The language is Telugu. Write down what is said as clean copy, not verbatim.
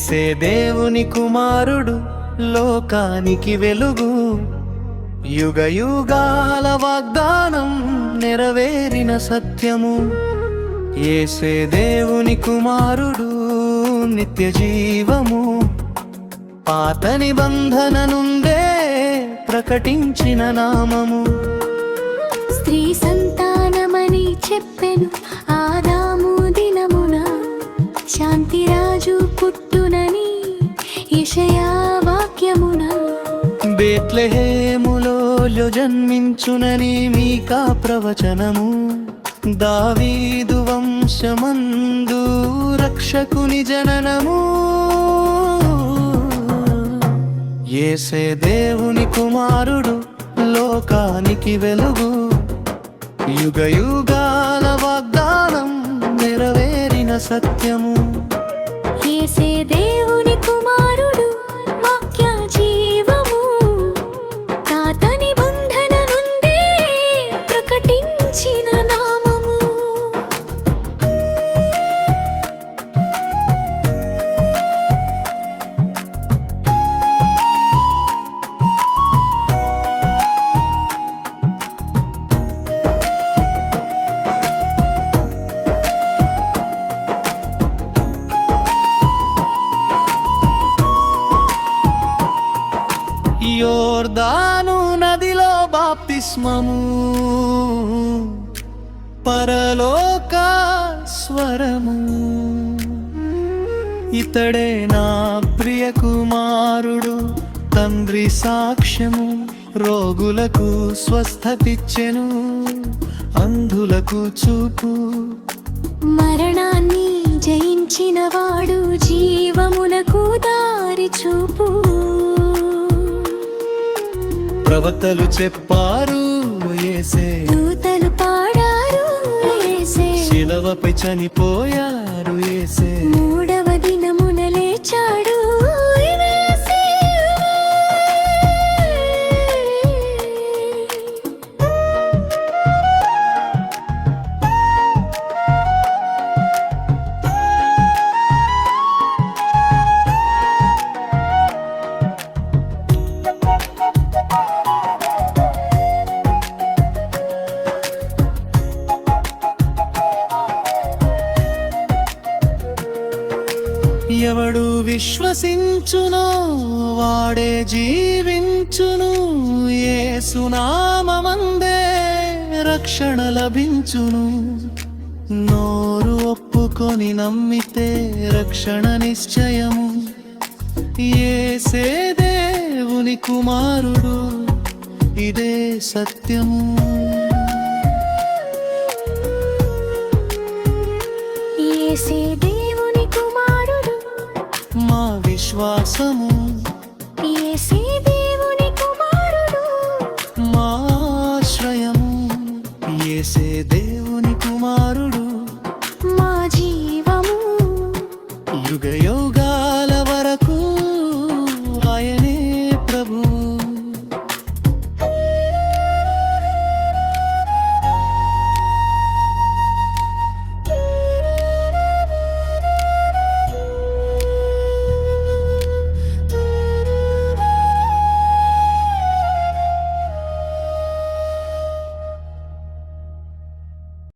యేసే దేవుని కుమారుడు, లోకానికి వెలుగు, యుగ యుగాల వాగ్దానం నెరవేరిన సత్యము. యేసే దేవుని కుమారుడు, నిత్య జీవము, పాత నిబంధన నుండే ప్రకటించిన నామము. స్త్రీ సంతానమని చెప్పెను ఆదాము దినమున, శాంతిరాజు పుట్టునని యెషయా వాక్యమున. బేత్లెహేములో జన్మించునని మీకా ప్రవచనము. దావీదు వంశమందు రక్షకుని జననము. యేసే దేవుని కుమారుడు, లోకానికి వెలుగు, యుగ యుగాల వాగ్దానం నెరవేరిన సత్యము. యేసే దేవుని కుమారుడు, వాక్య జీవము, పాత నిబంధన నుండే ప్రకటించిన నామము. యోర్దాను నదిలో బాప్తిస్మము, పరలోక స్వరము. ఇతడే నా ప్రియ కుమారుడు, తండ్రి సాక్ష్యము. రోగులకు స్వస్థతిచ్చెను, అంధులకు చూపు. మరణాన్ని జయించిన వాడు, జీవమునకు దారి చూపు. ప్రవక్తలు చెప్పారు యేసే, దూతలు పాడారు యేసే, శిలవపై చనిపోయారు యేసే. మూడవ దినమున లేచాడు యేసే. ఎవడు విశ్వసించునో వాడే జీవించును, యేసు నామమందే రక్షణ లభించును. నోరు ఒప్పుకొని నమ్మితే రక్షణ నిశ్చయము. యేసే దేవుని కుమారుడు, ఇదే సత్యము. యేసే దేవుని కుమారుడు, మా విశ్వాసము. యేసే దేవుని కుమారుడు, మా ఆశ్రయము. యేసే